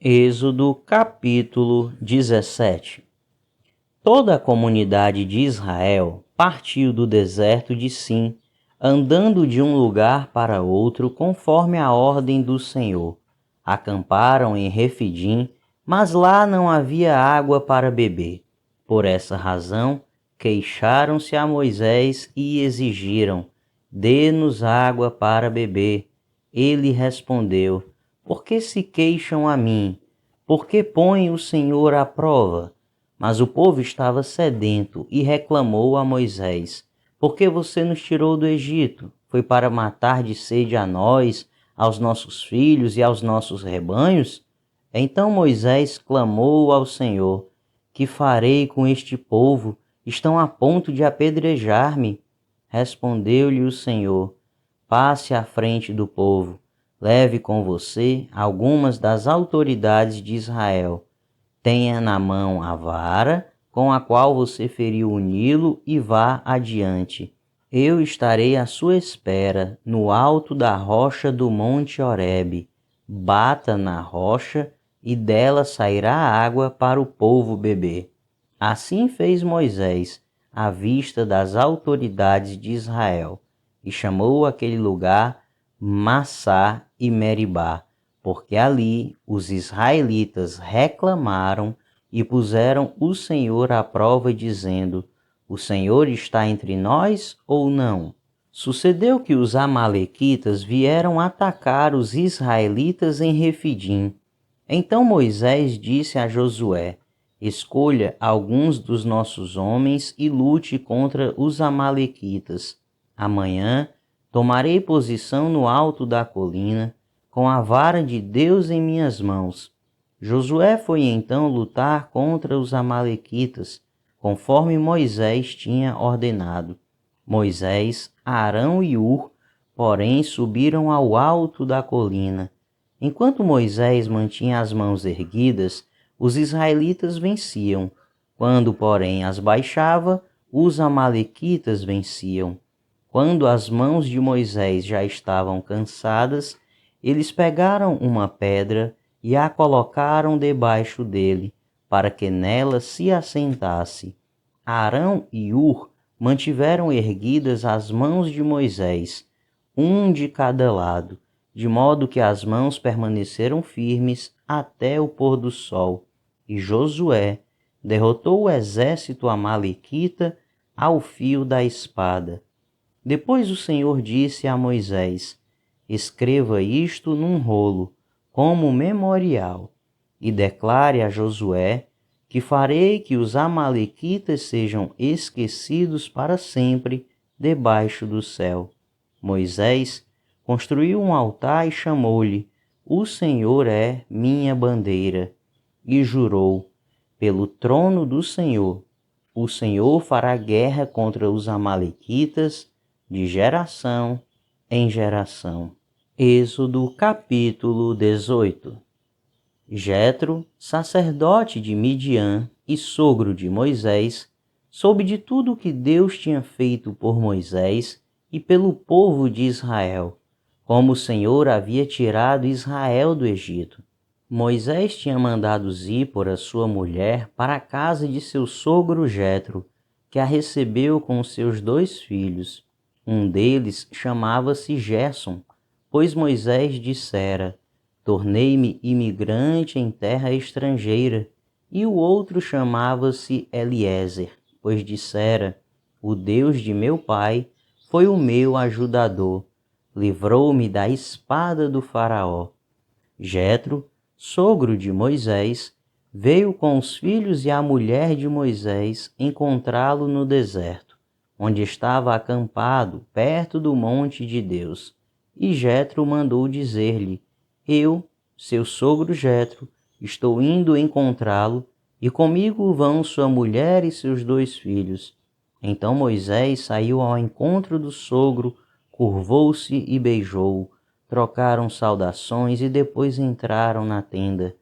Êxodo capítulo 17. Toda a comunidade de Israel partiu do deserto de Sim, andando de um lugar para outro conforme a ordem do Senhor. Acamparam em Refidim, mas lá não havia água para beber. Por essa razão, queixaram-se a Moisés e exigiram: Dê-nos água para beber. Ele respondeu: Por que se queixam a mim? Por que põe o Senhor à prova? Mas o povo estava sedento e reclamou a Moisés: Por que você nos tirou do Egito? Foi para matar de sede a nós, aos nossos filhos e aos nossos rebanhos? Então Moisés clamou ao Senhor: Que farei com este povo? Estão a ponto de apedrejar-me. Respondeu-lhe o Senhor: Passe à frente do povo. Leve com você algumas das autoridades de Israel. Tenha na mão a vara com a qual você feriu o Nilo e vá adiante. Eu estarei à sua espera no alto da rocha do monte Horebe. Bata na rocha e dela sairá água para o povo beber. Assim fez Moisés à vista das autoridades de Israel e chamou aquele lugar Massá e Meribá, porque ali os israelitas reclamaram e puseram o Senhor à prova, dizendo: O Senhor está entre nós ou não? Sucedeu que os amalequitas vieram atacar os israelitas em Refidim. Então Moisés disse a Josué: Escolha alguns dos nossos homens e lute contra os amalequitas. Amanhã tomarei posição no alto da colina, com a vara de Deus em minhas mãos. Josué foi então lutar contra os amalequitas, conforme Moisés tinha ordenado. Moisés, Arão e Hur, porém, subiram ao alto da colina. Enquanto Moisés mantinha as mãos erguidas, os israelitas venciam. Quando, porém, as baixava, os amalequitas venciam. Quando as mãos de Moisés já estavam cansadas, eles pegaram uma pedra e a colocaram debaixo dele, para que nela se assentasse. Arão e Hur mantiveram erguidas as mãos de Moisés, um de cada lado, de modo que as mãos permaneceram firmes até o pôr do sol. E Josué derrotou o exército amalequita ao fio da espada. Depois o Senhor disse a Moisés: Escreva isto num rolo, como memorial, e declare a Josué que farei que os amalequitas sejam esquecidos para sempre debaixo do céu. Moisés construiu um altar e chamou-lhe: O Senhor é minha bandeira. E jurou: Pelo trono do Senhor, o Senhor fará guerra contra os amalequitas de geração em geração. Êxodo capítulo 18. Jetro, sacerdote de Midian e sogro de Moisés, soube de tudo o que Deus tinha feito por Moisés e pelo povo de Israel, como o Senhor havia tirado Israel do Egito. Moisés tinha mandado Zípora, sua mulher, para a casa de seu sogro Jetro, que a recebeu com seus 2 filhos. Um deles chamava-se Gerson, pois Moisés dissera: Tornei-me imigrante em terra estrangeira. E o outro chamava-se Eliezer, pois dissera: O Deus de meu pai foi o meu ajudador, livrou-me da espada do faraó. Jetro, sogro de Moisés, veio com os filhos e a mulher de Moisés encontrá-lo no deserto, onde estava acampado perto do monte de Deus. E Jetro mandou dizer-lhe: Eu, seu sogro Jetro, estou indo encontrá-lo, e comigo vão sua mulher e seus 2 filhos. Então Moisés saiu ao encontro do sogro, curvou-se e beijou-o. Trocaram saudações e depois entraram na tenda.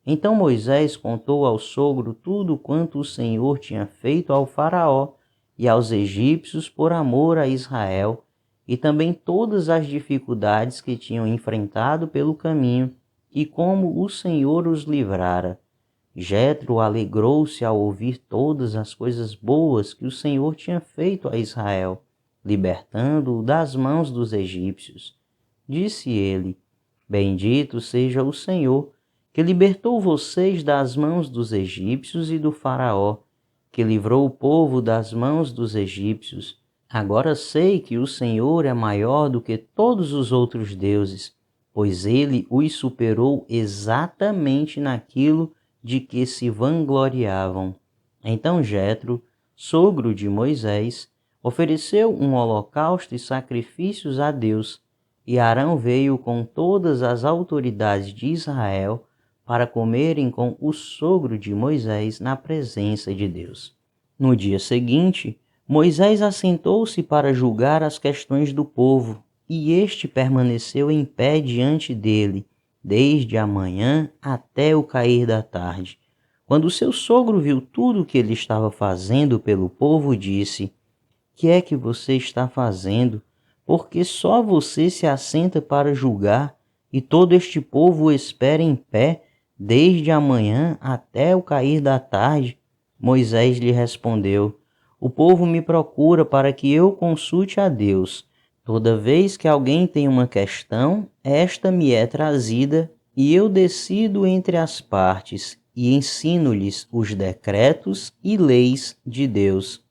Então Moisés contou ao sogro tudo quanto o Senhor tinha feito ao faraó e aos egípcios por amor a Israel, e também todas as dificuldades que tinham enfrentado pelo caminho e como o Senhor os livrara. Jetro alegrou-se ao ouvir todas as coisas boas que o Senhor tinha feito a Israel, libertando-o das mãos dos egípcios. Disse ele: Bendito seja o Senhor, que libertou vocês das mãos dos egípcios e do Faraó, que livrou o povo das mãos dos egípcios. Agora sei que o Senhor é maior do que todos os outros deuses, pois ele os superou exatamente naquilo de que se vangloriavam. Então Jetro, sogro de Moisés, ofereceu um holocausto e sacrifícios a Deus, e Arão veio com todas as autoridades de Israel para comerem com o sogro de Moisés na presença de Deus. No dia seguinte, Moisés assentou-se para julgar as questões do povo, e este permaneceu em pé diante dele, desde a manhã até o cair da tarde. Quando seu sogro viu tudo o que ele estava fazendo pelo povo, disse: Que é que você está fazendo? Porque só você se assenta para julgar, e todo este povo o espera em pé, desde a manhã até o cair da tarde. Moisés lhe respondeu: O povo me procura para que eu consulte a Deus. Toda vez que alguém tem uma questão, esta me é trazida, e eu decido entre as partes, e ensino-lhes os decretos e leis de Deus.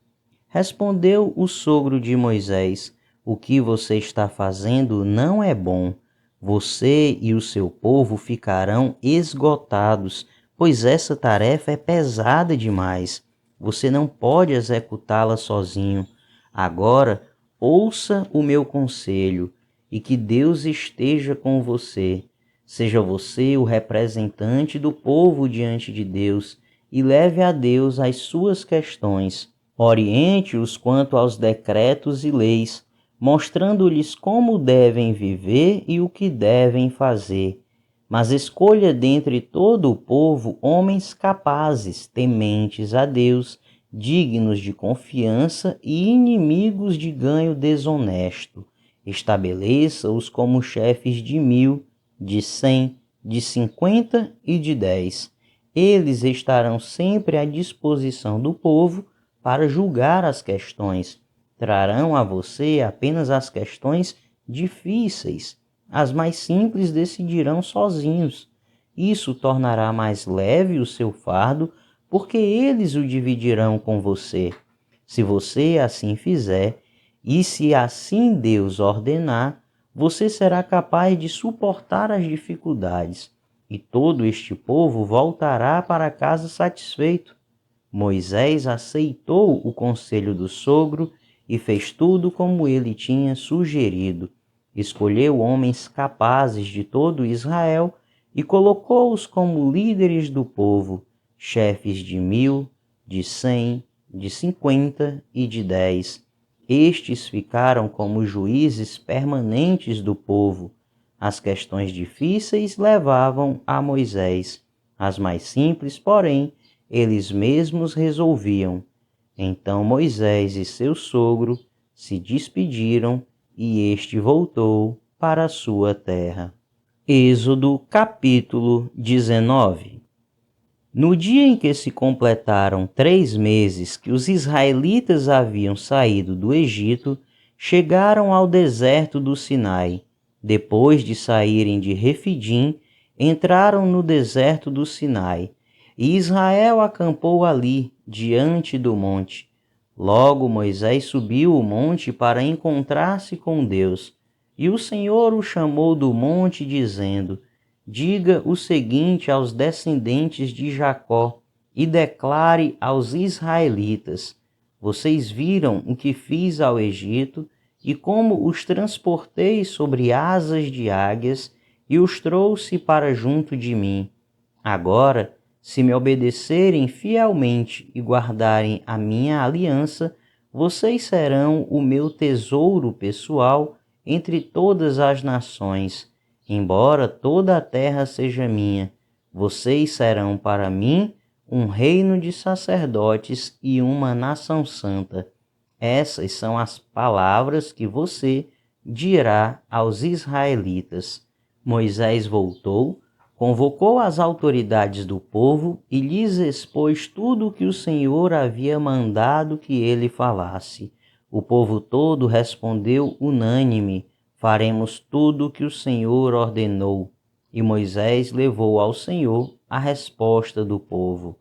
Respondeu o sogro de Moisés: O que você está fazendo não é bom. Você e o seu povo ficarão esgotados, pois essa tarefa é pesada demais. Você não pode executá-la sozinho. Agora, ouça o meu conselho, e que Deus esteja com você. Seja você o representante do povo diante de Deus, e leve a Deus as suas questões. Oriente-os quanto aos decretos e leis, mostrando-lhes como devem viver e o que devem fazer. Mas escolha dentre todo o povo homens capazes, tementes a Deus, dignos de confiança e inimigos de ganho desonesto. Estabeleça-os como chefes de 1.000, de 100, de 50 e de 10. Eles estarão sempre à disposição do povo para julgar as questões. Trarão a você apenas as questões difíceis. As mais simples decidirão sozinhos. Isso tornará mais leve o seu fardo, porque eles o dividirão com você. Se você assim fizer, e se assim Deus ordenar, você será capaz de suportar as dificuldades, e todo este povo voltará para casa satisfeito. Moisés aceitou o conselho do sogro e fez tudo como ele tinha sugerido. Escolheu homens capazes de todo Israel e colocou-os como líderes do povo, chefes de 1.000, de 100, de 50 e de 10. Estes ficaram como juízes permanentes do povo. As questões difíceis levavam a Moisés. As mais simples, porém, eles mesmos resolviam. Então Moisés e seu sogro se despediram e este voltou para a sua terra. Êxodo capítulo 19. No dia em que se completaram 3 meses que os israelitas haviam saído do Egito, chegaram ao deserto do Sinai. Depois de saírem de Refidim, entraram no deserto do Sinai, e Israel acampou ali, diante do monte. Logo Moisés subiu o monte para encontrar-se com Deus, e o Senhor o chamou do monte, dizendo: Diga o seguinte aos descendentes de Jacó e declare aos israelitas: Vocês viram o que fiz ao Egito e como os transportei sobre asas de águias e os trouxe para junto de mim. Agora, se me obedecerem fielmente e guardarem a minha aliança, vocês serão o meu tesouro pessoal entre todas as nações. Embora toda a terra seja minha, vocês serão para mim um reino de sacerdotes e uma nação santa. Essas são as palavras que você dirá aos israelitas. Moisés voltou, convocou as autoridades do povo e lhes expôs tudo o que o Senhor havia mandado que ele falasse. O povo todo respondeu unânime: faremos tudo o que o Senhor ordenou. E Moisés levou ao Senhor a resposta do povo.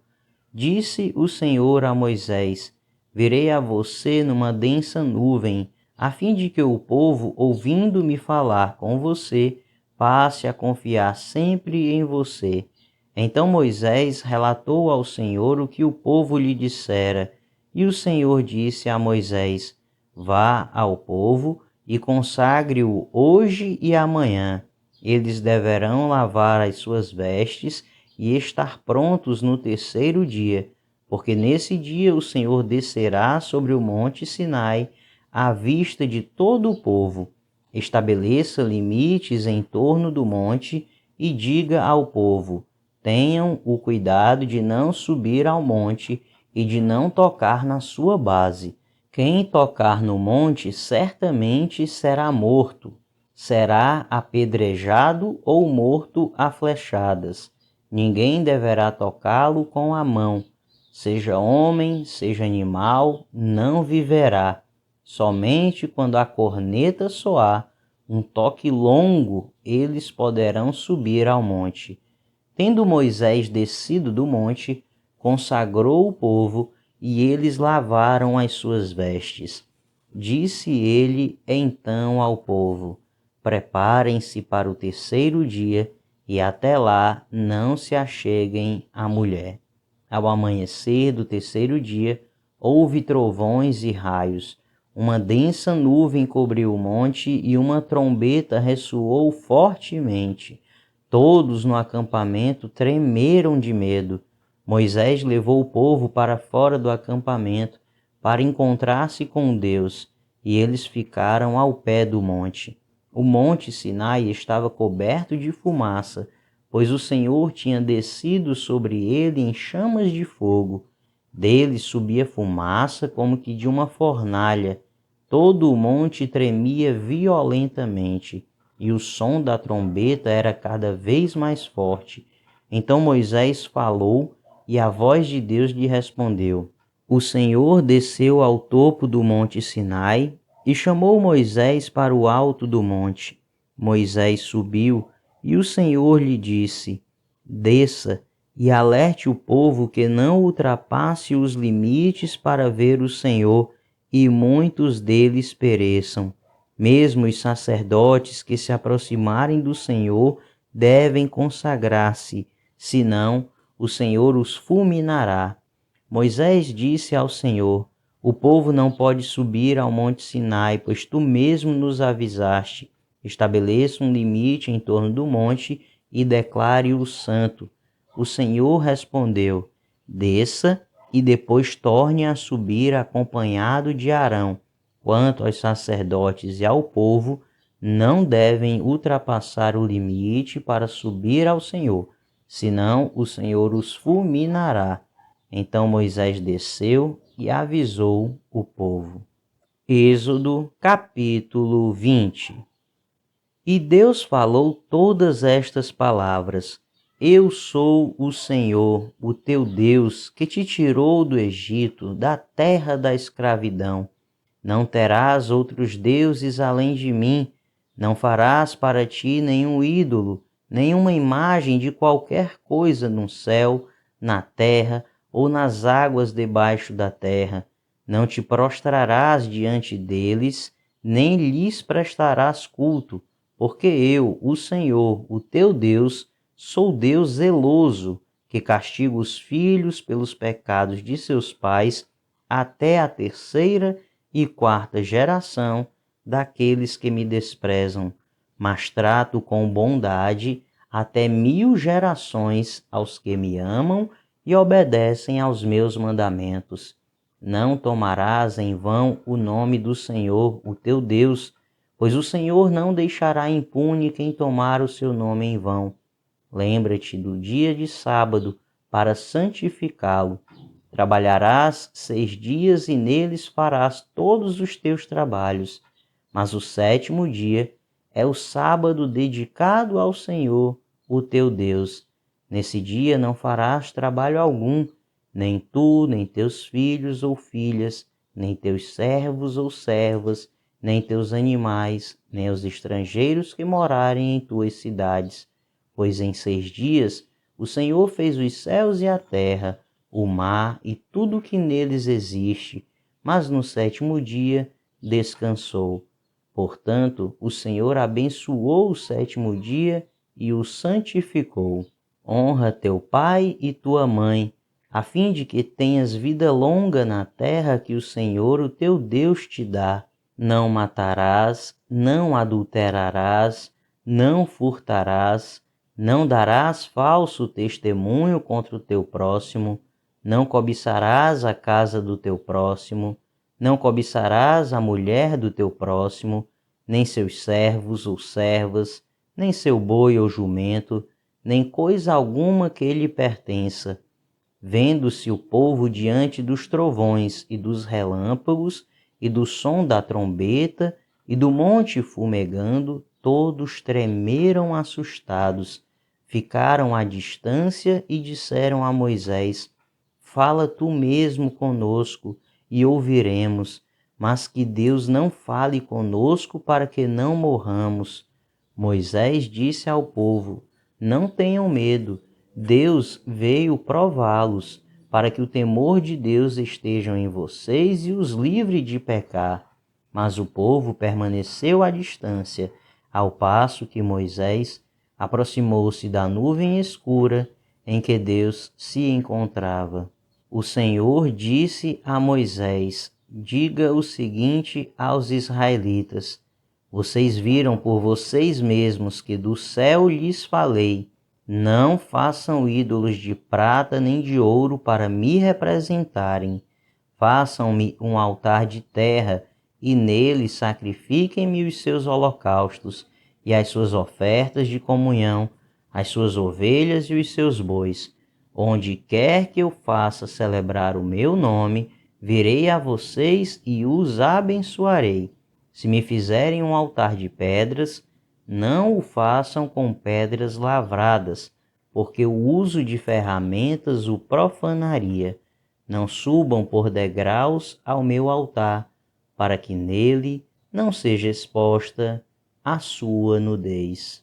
Disse o Senhor a Moisés: virei a você numa densa nuvem, a fim de que o povo, ouvindo-me falar com você, passe a confiar sempre em você. Então Moisés relatou ao Senhor o que o povo lhe dissera, e o Senhor disse a Moisés: vá ao povo e consagre-o hoje e amanhã. Eles deverão lavar as suas vestes e estar prontos no terceiro dia, porque nesse dia o Senhor descerá sobre o monte Sinai à vista de todo o povo. Estabeleça limites em torno do monte e diga ao povo: tenham o cuidado de não subir ao monte e de não tocar na sua base. Quem tocar no monte certamente será morto, será apedrejado ou morto a flechadas. Ninguém deverá tocá-lo com a mão, seja homem, seja animal, não viverá. Somente quando a corneta soar, um toque longo, eles poderão subir ao monte. Tendo Moisés descido do monte, consagrou o povo, e eles lavaram as suas vestes. Disse ele então ao povo: preparem-se para o terceiro dia, e até lá não se acheguem à mulher. Ao amanhecer do terceiro dia, houve trovões e raios. Uma densa nuvem cobriu o monte e uma trombeta ressoou fortemente. Todos no acampamento tremeram de medo. Moisés levou o povo para fora do acampamento para encontrar-se com Deus, e eles ficaram ao pé do monte. O monte Sinai estava coberto de fumaça, pois o Senhor tinha descido sobre ele em chamas de fogo. Dele subia fumaça como que de uma fornalha. Todo o monte tremia violentamente, e o som da trombeta era cada vez mais forte. Então Moisés falou, e a voz de Deus lhe respondeu. O Senhor desceu ao topo do monte Sinai e chamou Moisés para o alto do monte. Moisés subiu, e o Senhor lhe disse: desça e alerte o povo que não ultrapasse os limites para ver o Senhor, e muitos deles pereçam. Mesmo os sacerdotes que se aproximarem do Senhor devem consagrar-se, senão o Senhor os fulminará. Moisés disse ao Senhor: o povo não pode subir ao monte Sinai, pois tu mesmo nos avisaste. Estabeleça um limite em torno do monte e declare-o santo. O Senhor respondeu: desça e depois torne a subir acompanhado de Arão. Quanto aos sacerdotes e ao povo, não devem ultrapassar o limite para subir ao Senhor, senão o Senhor os fulminará. Então Moisés desceu e avisou o povo. Êxodo capítulo 20. E Deus falou todas estas palavras: eu sou o Senhor, o teu Deus, que te tirou do Egito, da terra da escravidão. Não terás outros deuses além de mim. Não farás para ti nenhum ídolo, nenhuma imagem de qualquer coisa no céu, na terra ou nas águas debaixo da terra. Não te prostrarás diante deles, nem lhes prestarás culto, porque eu, o Senhor, o teu Deus, sou Deus zeloso, que castiga os filhos pelos pecados de seus pais até a terceira e quarta geração daqueles que me desprezam, mas trato com bondade até 1000 gerações aos que me amam e obedecem aos meus mandamentos. Não tomarás em vão o nome do Senhor, o teu Deus, pois o Senhor não deixará impune quem tomar o seu nome em vão. Lembra-te do dia de sábado para santificá-lo. Trabalharás 6 dias e neles farás todos os teus trabalhos. Mas o sétimo dia é o sábado dedicado ao Senhor, o teu Deus. Nesse dia não farás trabalho algum, nem tu, nem teus filhos ou filhas, nem teus servos ou servas, nem teus animais, nem os estrangeiros que morarem em tuas cidades. Pois em 6 dias o Senhor fez os céus e a terra, o mar e tudo o que neles existe, mas no 7º dia descansou. Portanto, o Senhor abençoou o 7º dia e o santificou. Honra teu pai e tua mãe, a fim de que tenhas vida longa na terra que o Senhor, o teu Deus, te dá. Não matarás, não adulterarás, não furtarás, não darás falso testemunho contra o teu próximo, não cobiçarás a casa do teu próximo, não cobiçarás a mulher do teu próximo, nem seus servos ou servas, nem seu boi ou jumento, nem coisa alguma que lhe pertença. Vendo-se o povo diante dos trovões e dos relâmpagos e do som da trombeta e do monte fumegando, todos tremeram assustados, ficaram à distância e disseram a Moisés: Fala tu mesmo conosco e ouviremos, mas que Deus não fale conosco para que não morramos. Moisés disse ao povo: Não tenham medo, Deus veio prová-los, para que o temor de Deus esteja em vocês e os livre de pecar. Mas o povo permaneceu à distância, ao passo que Moisés aproximou-se da nuvem escura em que Deus se encontrava. O Senhor disse a Moisés: Diga o seguinte aos israelitas: Vocês viram por vocês mesmos que do céu lhes falei: Não façam ídolos de prata nem de ouro para me representarem. Façam-me um altar de terra e nele sacrifiquem-me os seus holocaustos e as suas ofertas de comunhão, as suas ovelhas e os seus bois. Onde quer que eu faça celebrar o meu nome, virei a vocês e os abençoarei. Se me fizerem um altar de pedras, não o façam com pedras lavradas, porque o uso de ferramentas o profanaria. Não subam por degraus ao meu altar, para que nele não seja exposta a sua nudez.